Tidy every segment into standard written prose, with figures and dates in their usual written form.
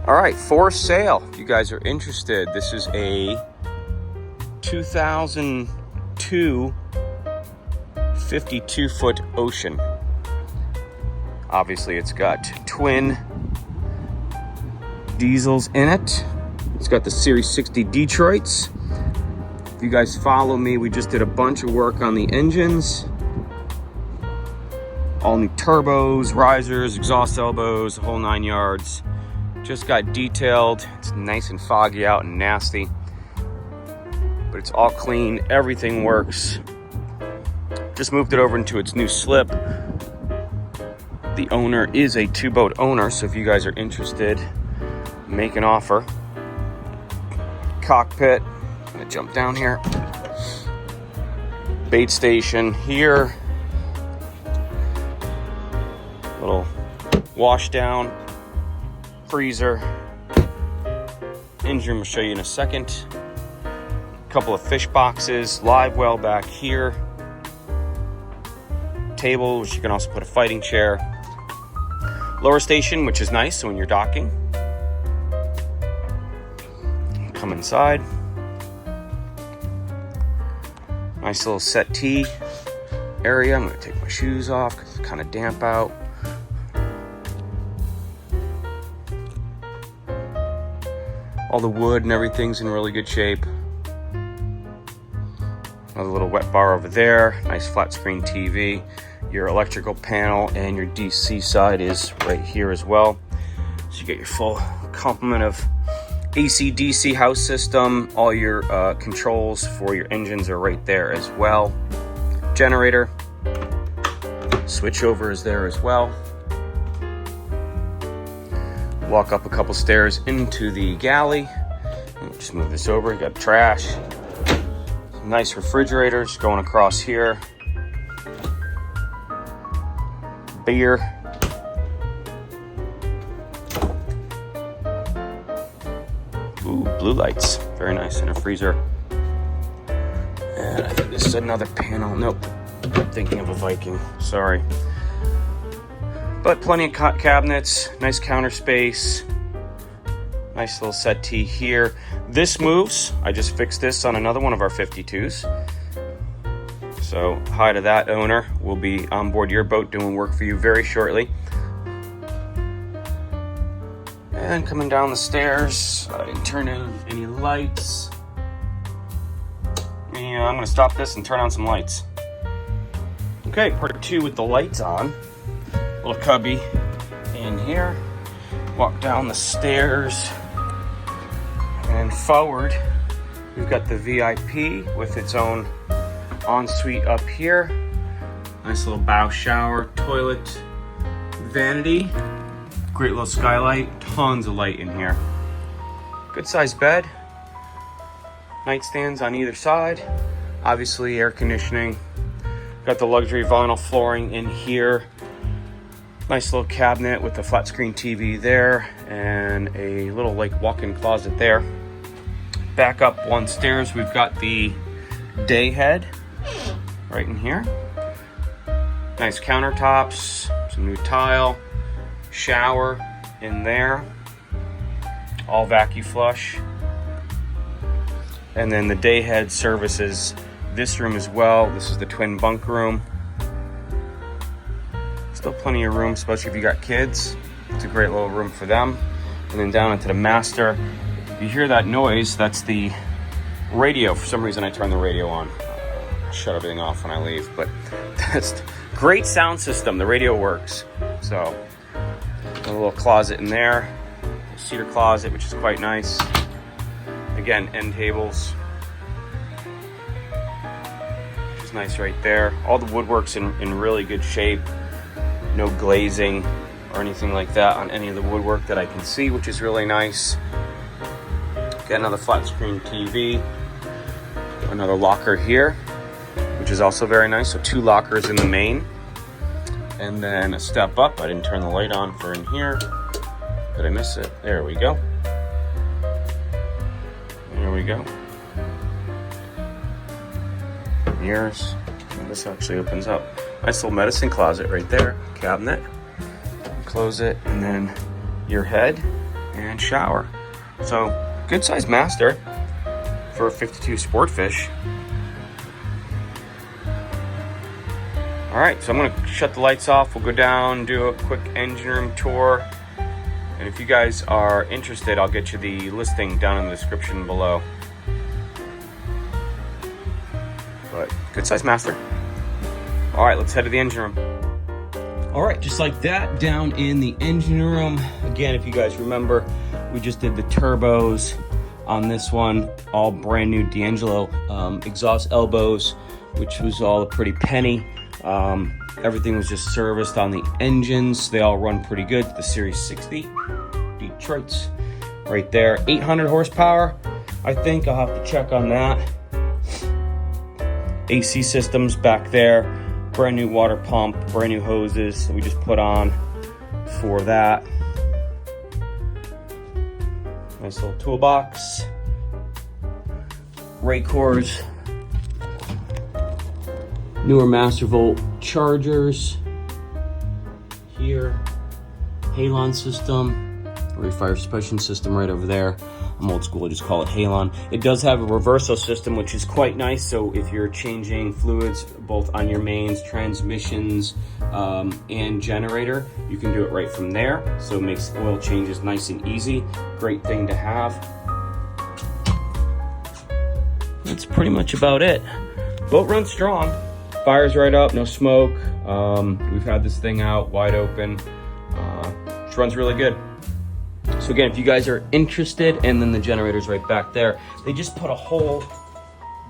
All right, for sale, if you guys are interested, this is a 2002 52-foot Ocean. Obviously, it's got twin diesels in it. It's got the Series 60 Detroits. If you guys follow me, we just did a bunch of work on the engines. All new turbos, risers, exhaust elbows, the whole 9 yards. Just got detailed. It's nice and foggy out and nasty, but it's all clean. Everything works. Just moved it over into its new slip. The owner is a 2-boat owner, so if you guys are interested, make an offer. Cockpit. I'm gonna jump down here. Bait station here. Little wash down. Freezer. Engine room, I'll show you in a second. A couple of fish boxes, live well back here. Table, which you can also put a fighting chair. Lower station, which is nice, so when you're docking. Come inside. Nice little settee area. I'm gonna take my shoes off because it's kind of damp out. All the wood and everything's in really good shape. Another little wet bar over there. Nice flat screen TV. Your electrical panel and your DC side is right here as well. So you get your full complement of AC, DC house system. All your controls for your engines are right there as well. Generator. Switchover is there as well. Walk up a couple stairs into the galley. Just move this over. You got trash. Some nice refrigerators going across here. Beer. Ooh, blue lights. Very nice in a freezer. And I think this is another panel. Nope. I'm thinking of a Viking. Sorry. But plenty of cabinets, nice counter space, nice little settee here. This moves. I just fixed this on another one of our 52s. So hi to that owner. We'll be on board your boat doing work for you very shortly. And coming down the stairs, I didn't turn in any lights. Yeah, I'm gonna stop this and turn on some lights. Okay, part 2 with the lights on. Little cubby in here. Walk down the stairs and forward. We've got the VIP with its own ensuite up here. Nice little bow shower, toilet, vanity. Great little skylight. Tons of light in here. Good sized bed. Nightstands on either side. Obviously air conditioning. Got the luxury vinyl flooring in here. Nice little cabinet with the flat screen TV there and a little like walk-in closet there. Back up 1 stairs, we've got the day head right in here. Nice countertops, some new tile, shower in there, all vacuum flush. And then the day head services this room as well. This is the twin bunk room. Still plenty of room, especially if you got kids. It's a great little room for them. And then down into the master. If you hear that noise, that's the radio. For some reason, I turn the radio on. I shut everything off when I leave, but that's great sound system. The radio works. So, a little closet in there. A cedar closet, which is quite nice. Again, end tables. Which is nice right there. All the woodwork's in really good shape. No glazing or anything like that on any of the woodwork that I can see, which is really nice. Got another flat screen TV. Another locker here, which is also very nice. So 2 lockers in the main. And then a step up. I didn't turn the light on for in here. Did I miss it? There we go. There we go. Mirrors. And this actually opens up. Nice little medicine closet right there. Cabinet. Close it, and then your head and shower. So good size master for a 52 Sportfish. All right, so I'm gonna shut the lights off. We'll go down, do a quick engine room tour. And if you guys are interested, I'll get you the listing down in the description below. But good size master. All right, let's head to the engine room. All right, just like that, down in the engine room. Again, if you guys remember, we just did the turbos on this one, all brand new DeAngelo exhaust elbows, which was all a pretty penny. Everything was just serviced on the engines. They all run pretty good. The Series 60 Detroit's right there. 800 horsepower, I think. I'll have to check on that. AC systems back there. Brand new water pump, brand new hoses that we just put on for that. Nice little toolbox. Raycors. Newer Master Volt chargers. Here. Halon system. Refire suppression system right over there. I'm old school, I just call it Halon. It does have a reversal system, which is quite nice. So if you're changing fluids, both on your mains, transmissions, and generator, you can do it right from there. So it makes oil changes nice and easy. Great thing to have. That's pretty much about it. Boat runs strong. Fires right up, no smoke. We've had this thing out wide open. It runs really good. So again, if you guys are interested, and then the generator's right back there. They just put a whole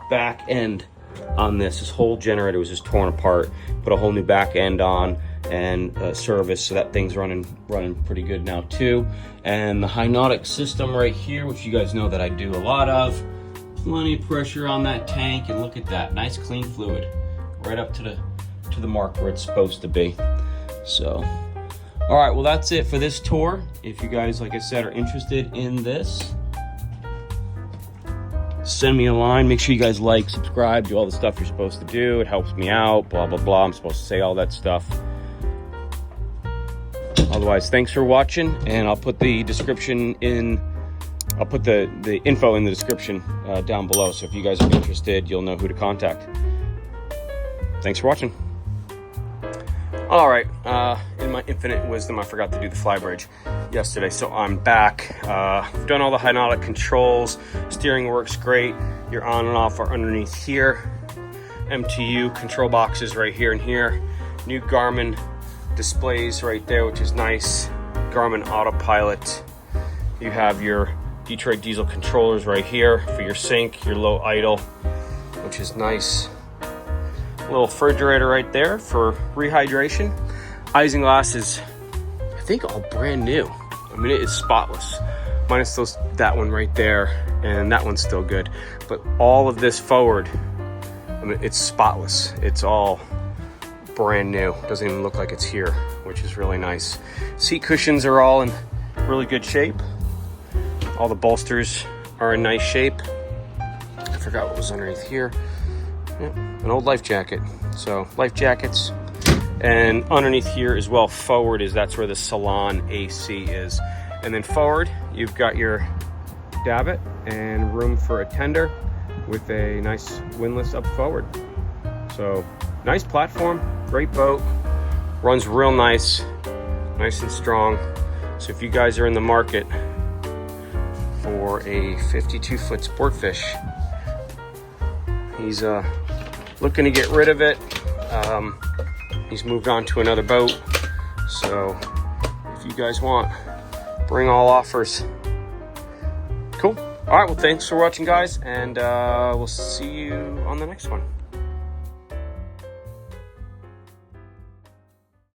back end on this. This whole generator was just torn apart. Put a whole new back end on and service, so that thing's running pretty good now too. And the Hynotic system right here, which you guys know that I do a lot of. Plenty of pressure on that tank, and look at that, nice clean fluid, right up to the mark where it's supposed to be. So. All right, well, that's it for this tour. If you guys, like I said, are interested in this, send me a line. Make sure you guys like, subscribe, do all the stuff you're supposed to do. It helps me out, blah, blah, blah. I'm supposed to say all that stuff. Otherwise, thanks for watching, and I'll put the description in, I'll put the info in the description down below. So if you guys are interested, you'll know who to contact. Thanks for watching. All right, in my infinite wisdom, I forgot to do the flybridge yesterday, so I'm back. Done all the Hynotic controls. Steering works great. Your on and off are underneath here. MTU control boxes right here and here. New Garmin displays right there, which is nice. Garmin autopilot. You have your Detroit diesel controllers right here for your sync, your low idle, which is nice. Little refrigerator right there for rehydration. Isinglass is, I think, all brand new. I mean, it is spotless. Minus that one right there, and that one's still good. But all of this forward, I mean, it's spotless. It's all brand new. Doesn't even look like it's here, which is really nice. Seat cushions are all in really good shape. All the bolsters are in nice shape. I forgot what was underneath here. Yeah, an old life jacket. So life jackets, and underneath here as well forward that's where the Salon AC is. And then forward you've got your davit and room for a tender with a nice windlass up forward. So nice platform, great boat, runs real nice and strong. So if you guys are in the market for a 52-foot Sportfish, he's looking to get rid of it. He's moved on to another boat. So if you guys want, bring all offers. Cool. All right, well, thanks for watching, guys, and we'll see you on the next one.